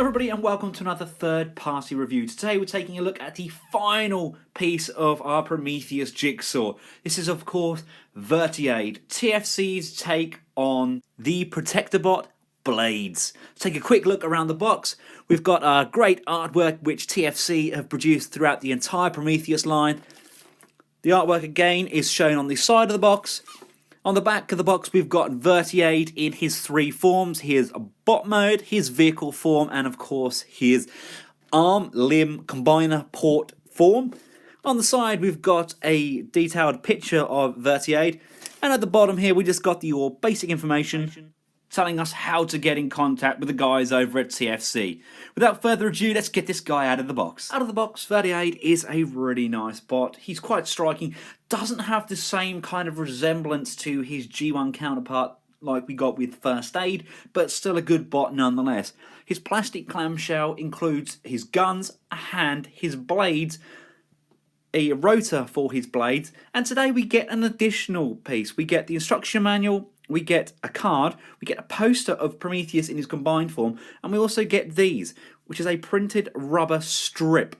everybody and welcome to another third-party review. Today we're taking a look at the final piece of our Prometheus jigsaw. This is of course Verti-aid, TFC's take on the Protectobot blades. Let's take a quick look around the box. We've got great artwork which TFC have produced throughout the entire Prometheus line. The artwork again is shown on the side of the box. On the back of the box, we've got Verti-aid in his three forms. His bot mode, his vehicle form, and of course his arm-limb combiner port form. On the side, we've got a detailed picture of Verti-aid. And at the bottom here, we just got your basic information telling us how to get in contact with the guys over at TFC. Without further ado, let's get this guy out of the box. Out of the box, Verti-aid is a really nice bot. He's quite striking. Doesn't have the same kind of resemblance to his G1 counterpart like we got with First Aid, but still a good bot nonetheless. His plastic clamshell includes his guns, a hand, his blades, a rotor for his blades, and today we get an additional piece. We get the instruction manual, we get a card, we get a poster of Prometheus in his combined form, and we also get these, which is a printed rubber strip.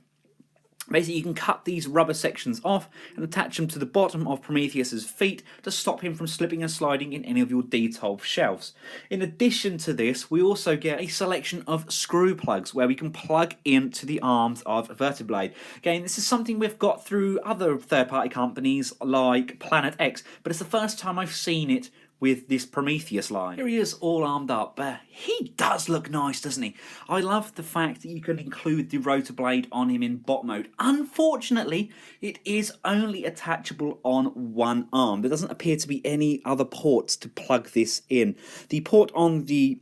Basically, you can cut these rubber sections off and attach them to the bottom of Prometheus's feet to stop him from slipping and sliding in any of your detailed shelves. In addition to this, we also get a selection of screw plugs where we can plug into the arms of Verti-blade. Again, this is something we've got through other third-party companies like Planet X, but it's the first time I've seen it with this Prometheus line. Here he is all armed up. He does look nice, doesn't he? I love the fact that you can include the rotor blade on him in bot mode. Unfortunately, it is only attachable on one arm. There doesn't appear to be any other ports to plug this in. The port on the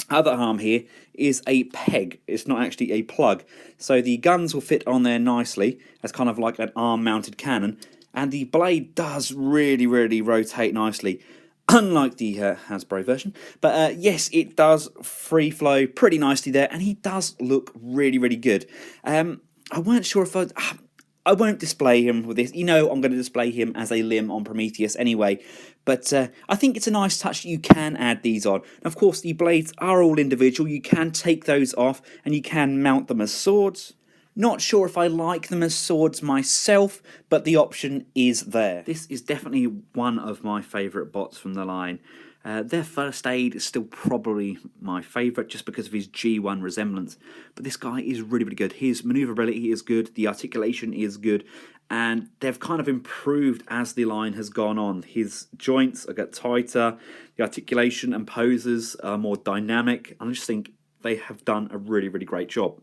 other arm here is a peg. It's not actually a plug. So the guns will fit on there nicely as kind of like an arm-mounted cannon. And the blade does really rotate nicely. Unlike the Hasbro version. But yes, it does free flow pretty nicely there, and he does look really good. I weren't sure if I won't display him with this. You know I'm going to display him as a limb on Prometheus anyway. But I think it's a nice touch that you can add these on. And of course, the blades are all individual. You can take those off, and you can mount them as swords. Not sure if I like them as swords myself, but the option is there. This is definitely one of my favourite bots from the line. Their First Aid is still probably my favourite just because of his G1 resemblance. But this guy is really good. His manoeuvrability is good, the articulation is good, and they've kind of improved as the line has gone on. His joints get tighter, the articulation and poses are more dynamic, and I just think they have done a really great job.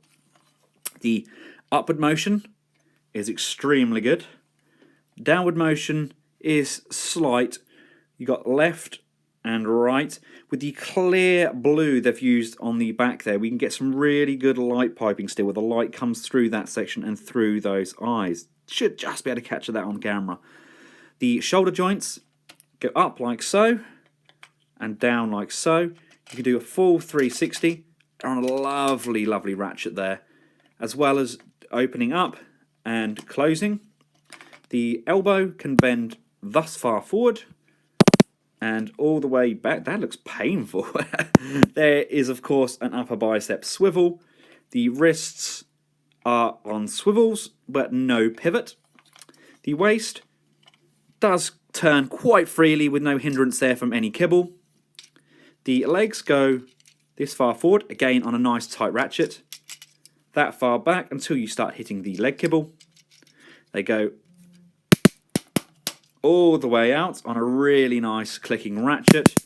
The upward motion is extremely good. Downward motion is slight. You got left and right. With the clear blue they've used on the back there, we can get some really good light piping still, where the light comes through that section and through those eyes. Should just be able to capture that on camera. The shoulder joints go up like so and down like so. You can do a full 360 on a lovely ratchet there, as well as opening up and closing. The elbow can bend thus far forward and all the way back. That looks painful. There is, of course, an upper bicep swivel. The wrists are on swivels, but no pivot. The waist does turn quite freely with no hindrance there from any kibble. The legs go this far forward, again on a nice tight ratchet. That far back until you start hitting the leg kibble. They go all the way out on a really nice clicking ratchet.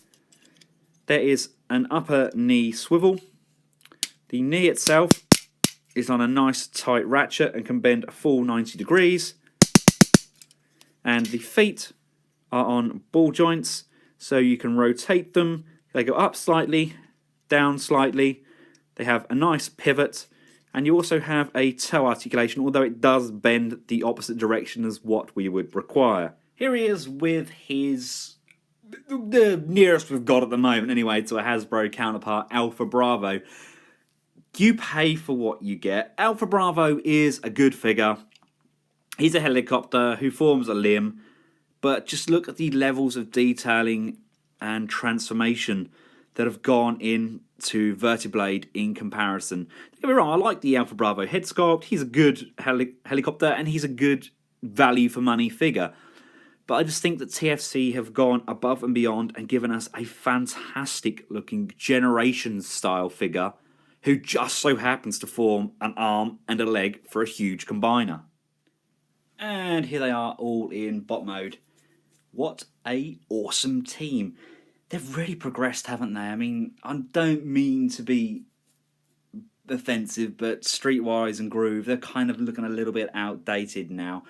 There is an upper knee swivel. The knee itself is on a nice tight ratchet and can bend a full 90 degrees. And the feet are on ball joints, so you can rotate them. They go up slightly, down slightly. They have a nice pivot. And you also have a toe articulation, although it does bend the opposite direction as what we would require. Here he is with the nearest we've got at the moment anyway to a Hasbro counterpart, Alpha Bravo. You pay for what you get. Alpha Bravo is a good figure. He's a helicopter who forms a limb, but just look at the levels of detailing and transformation that have gone into Verti-blade in comparison. Don't get me wrong, I like the Alpha Bravo head sculpt. He's a good helicopter and he's a good value for money figure. But I just think that TFC have gone above and beyond and given us a fantastic looking Generations style figure who just so happens to form an arm and a leg for a huge combiner. And here they are all in bot mode. What a awesome team. They've really progressed, haven't they? I mean, I don't mean to be offensive, but Streetwise and Groove, they're kind of looking a little bit outdated now.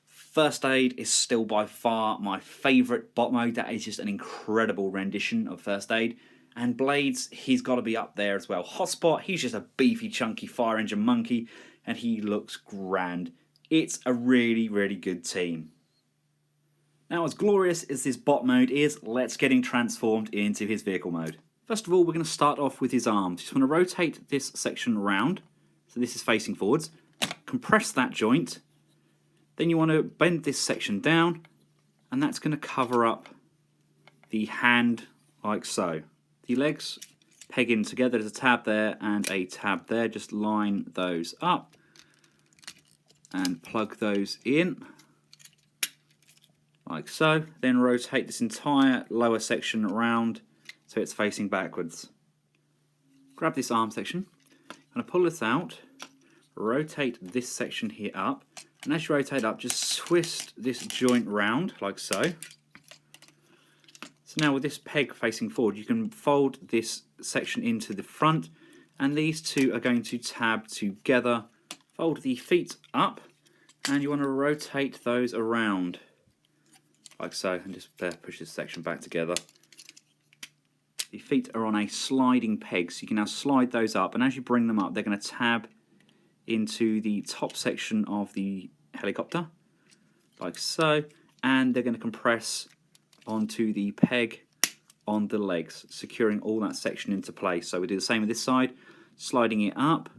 First Aid is still by far my favourite bot mode. That is just an incredible rendition of First Aid. And Blades, he's got to be up there as well. Hotspot, he's just a beefy, chunky fire engine monkey, and he looks grand. It's a really, really good team. Now, as glorious as this bot mode is, let's get him transformed into his vehicle mode. First of all, we're going to start off with his arms. Just want to rotate this section around, so this is facing forwards. Compress that joint. Then you want to bend this section down, and that's going to cover up the hand like so. The legs peg in together. There's a tab there and a tab there. Just line those up and plug those in like so. Then rotate this entire lower section around so it's facing backwards. Grab this arm section. I'm going to pull this out, rotate this section here up, and as you rotate up, just twist this joint round like so. So now with this peg facing forward, you can fold this section into the front, and these two are going to tab together. Fold the feet up, and you want to rotate those around like so, and just push this section back together. The feet are on a sliding peg, so you can now slide those up, and as you bring them up, they're going to tab into the top section of the helicopter like so, and they're going to compress onto the peg on the legs, securing all that section into place. So we do the same with this side, sliding it up,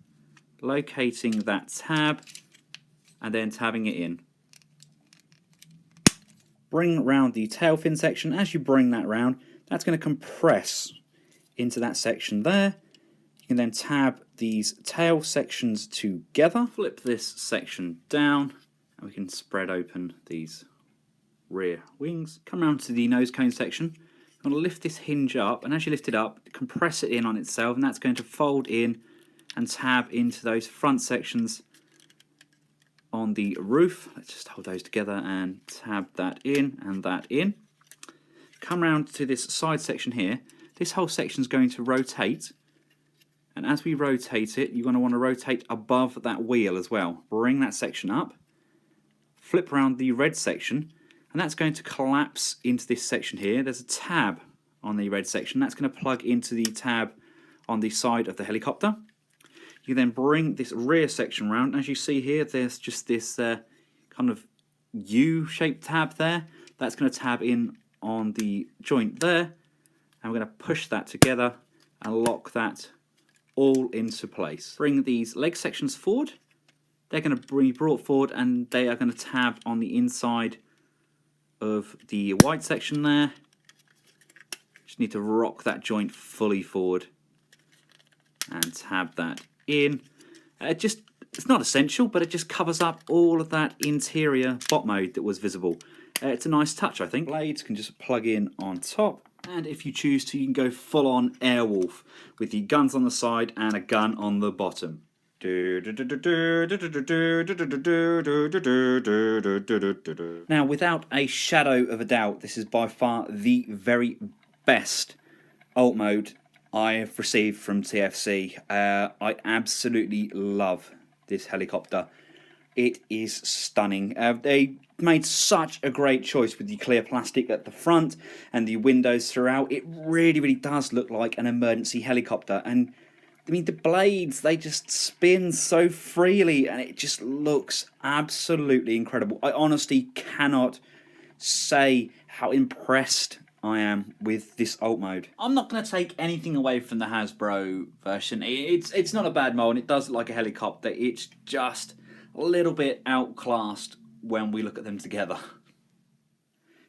locating that tab, and then tabbing it in. Bring round the tail fin section. As you bring that round, that's going to compress into that section there. You can then tab these tail sections together, flip this section down, and we can spread open these rear wings. Come around to the nose cone section. You want to lift this hinge up, and as you lift it up, compress it in on itself, and that's going to fold in and tab into those front sections on the roof. Let's just hold those together and tab that in and that in. Come round to this side section here. This whole section is going to rotate, and as we rotate it, you're going to want to rotate above that wheel as well. Bring that section up, flip around the red section, and that's going to collapse into this section here. There's a tab on the red section. That's going to plug into the tab on the side of the helicopter. You then bring this rear section around. As you see here, there's just this kind of U-shaped tab there. That's going to tab in on the joint there. And we're going to push that together and lock that all into place. Bring these leg sections forward. They're going to be brought forward, and they are going to tab on the inside of the white section there. Just need to rock that joint fully forward and tab that in. It's not essential, but it just covers up all of that interior bot mode that was visible. It's a nice touch, I think. Blades can just plug in on top, and if you choose to, you can go full on Airwolf with the guns on the side and a gun on the bottom. Now, without a shadow of a doubt, this is by far the very best alt mode I have received from TFC. I absolutely love this helicopter. It is stunning. They made such a great choice with the clear plastic at the front and the windows throughout. It really, really does look like an emergency helicopter. And I mean, the blades, they just spin so freely, and it just looks absolutely incredible. I honestly cannot say how impressed I am with this alt mode. I'm not going to take anything away from the Hasbro version. It's not a bad mold, and it does look like a helicopter. It's just a little bit outclassed when we look at them together.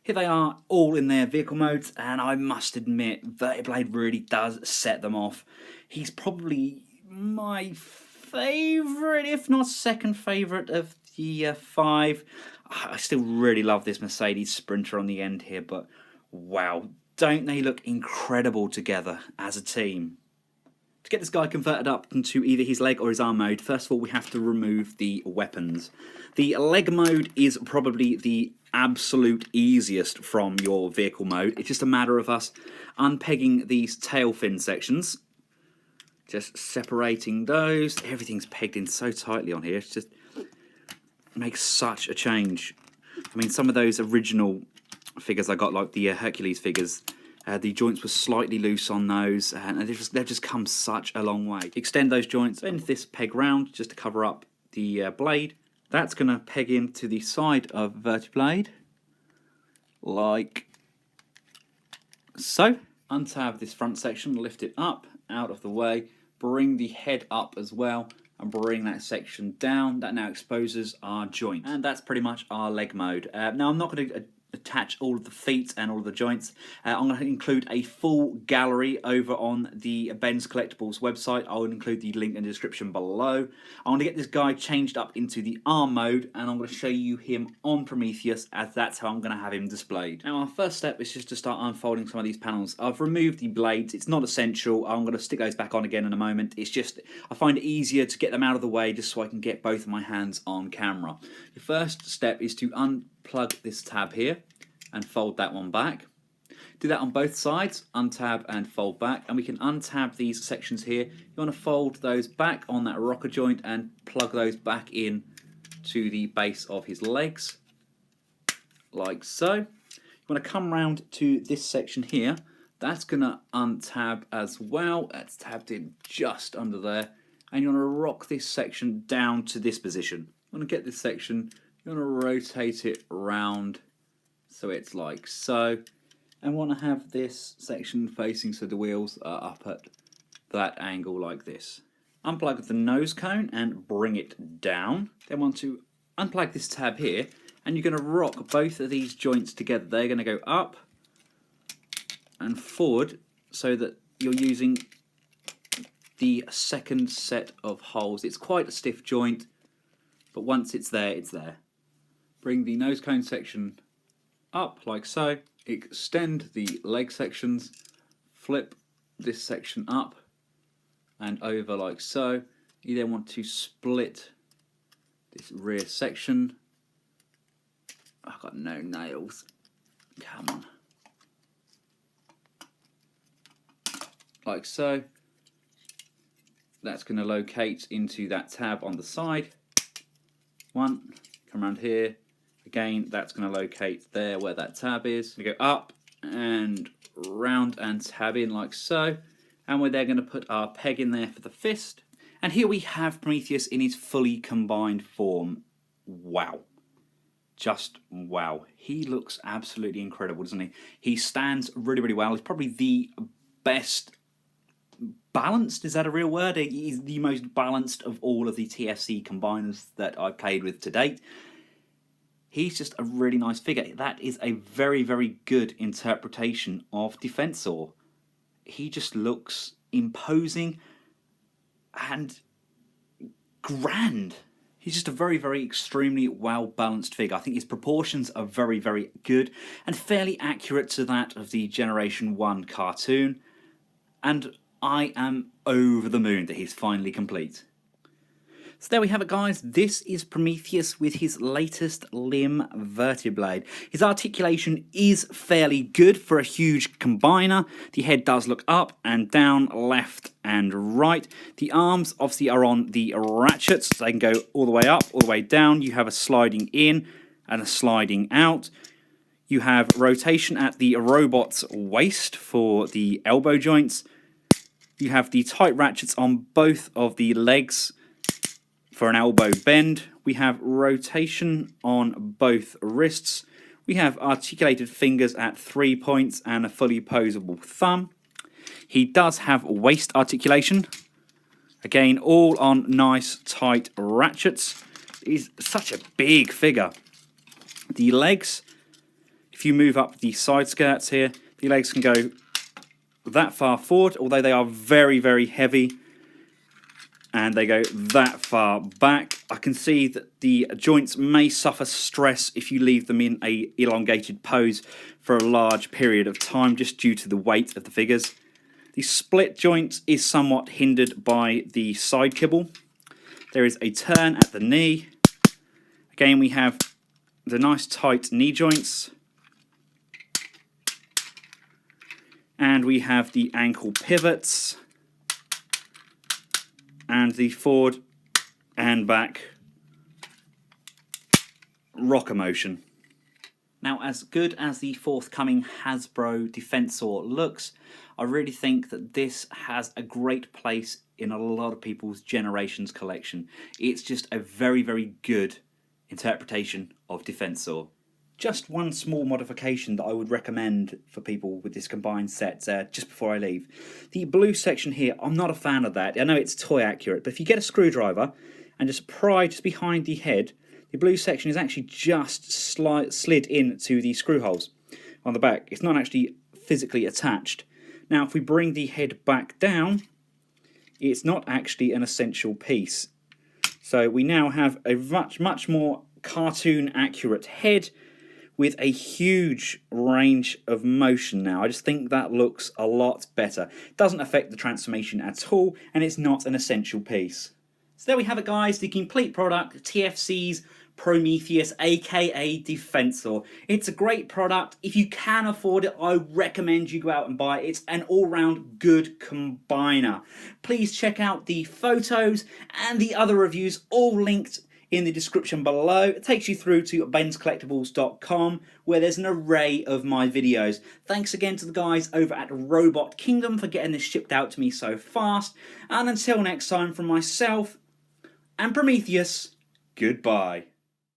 Here they are, all in their vehicle modes, and I must admit, Verti-blade really does set them off. He's probably my favourite, if not second favourite of the 5. I still really love this Mercedes Sprinter on the end here, but wow, don't they look incredible together as a team? To get this guy converted up into either his leg or his arm mode, first of all we have to remove the weapons. The leg mode is probably the absolute easiest from your vehicle mode. It's just a matter of us unpegging these tail fin sections, just separating those. Everything's pegged in so tightly on here, it just makes such a change. I mean, some of those original figures I got, like the Hercules figures, the joints were slightly loose on those, and they've just come such a long way. Extend those joints, bend this peg round just to cover up the blade. That's going to peg into the side of Verti-blade, like so. Untab this front section, lift it up, out of the way, bring the head up as well, and bring that section down. That now exposes our joint. And that's pretty much our leg mode. Now I'm not going to attach all of the feet and all of the joints. I'm going to include a full gallery over on the Benscollectables website. I'll include the link in the description below. I'm going to get this guy changed up into the arm mode, and I'm going to show you him on Prometheus, as that's how I'm going to have him displayed. Now our first step is just to start unfolding some of these panels. I've removed the blades. It's not essential. I'm going to stick those back on again in a moment. It's just, I find it easier to get them out of the way just so I can get both of my hands on camera. The first step is to unplug this tab here and fold that one back. Do that on both sides, untab and fold back, and we can untab these sections here. You want to fold those back on that rocker joint and plug those back in to the base of his legs, like so. You want to come round to this section here. That's going to untab as well. That's tabbed in just under there, and you want to rock this section down to this position. You want to get this section, you want to rotate it round so it's like so, and want to have this section facing so the wheels are up at that angle like this. Unplug the nose cone and bring it down. Then want to unplug this tab here, and you're going to rock both of these joints together. They're going to go up and forward so that you're using the second set of holes. It's quite a stiff joint, but once it's there, it's there. Bring the nose cone section up like so, extend the leg sections, flip this section up and over like so. You then want to split this rear section. I've got no nails, come on. Like so. That's going to locate into that tab on the side. One, come around here. Again, that's going to locate there where that tab is. We go up and round and tab in like so. And we're there going to put our peg in there for the fist. And here we have Prometheus in his fully combined form. Wow. Just wow. He looks absolutely incredible, doesn't he? He stands really, really well. He's probably the best balanced. Is that a real word? He's the most balanced of all of the TFC combiners that I've played with to date. He's just a really nice figure. That is a very, very good interpretation of Defensor. He just looks imposing and grand. He's just a very, very extremely well-balanced figure. I think his proportions are very, very good and fairly accurate to that of the Generation 1 cartoon. And I am over the moon that he's finally complete. So there we have it, guys. This is Prometheus with his latest limb Verti-blade. His articulation is fairly good for a huge combiner. The head does look up and down, left and right. The arms obviously are on the ratchets. They can go all the way up, all the way down. You have a sliding in and a sliding out. You have rotation at the robot's waist for the elbow joints. You have the tight ratchets on both of the legs for an elbow bend. We have rotation on both wrists. We have articulated fingers at 3 points and a fully posable thumb. He does have waist articulation. Again, all on nice tight ratchets. He's such a big figure. The legs, If you move up the side skirts here, the legs can go that far forward, although they are very, very heavy, and they go that far back. I can see that the joints may suffer stress if you leave them in a elongated pose for a large period of time, just due to the weight of the figures. The split joint is somewhat hindered by the side kibble. There is a turn at the knee. Again, we have the nice tight knee joints. And we have the ankle pivots. And the forward and back rocker motion. Now, as good as the forthcoming Hasbro Defensor looks, I really think that this has a great place in a lot of people's Generations collection. It's just a very, very good interpretation of Defensor. Just one small modification that I would recommend for people with this combined set just before I leave. The blue section here, I'm not a fan of that. I know it's toy accurate, but if you get a screwdriver and just pry just behind the head, the blue section is actually just slid into the screw holes on the back. It's not actually physically attached. Now, if we bring the head back down, it's not actually an essential piece. So we now have a much more cartoon accurate head with a huge range of motion now. I just think that looks a lot better. It doesn't affect the transformation at all, and it's not an essential piece. So there we have it, guys, the complete product, TFC's Prometheus, aka Defensor. It's a great product. If you can afford it, I recommend you go out and buy it. It's an all-round good combiner. Please check out the photos and the other reviews, all linked in the description below. It takes you through to Benscollectables.com, where there's an array of my videos. Thanks again to the guys over at Robot Kingdom for getting this shipped out to me so fast. And until next time, from myself and Prometheus, goodbye.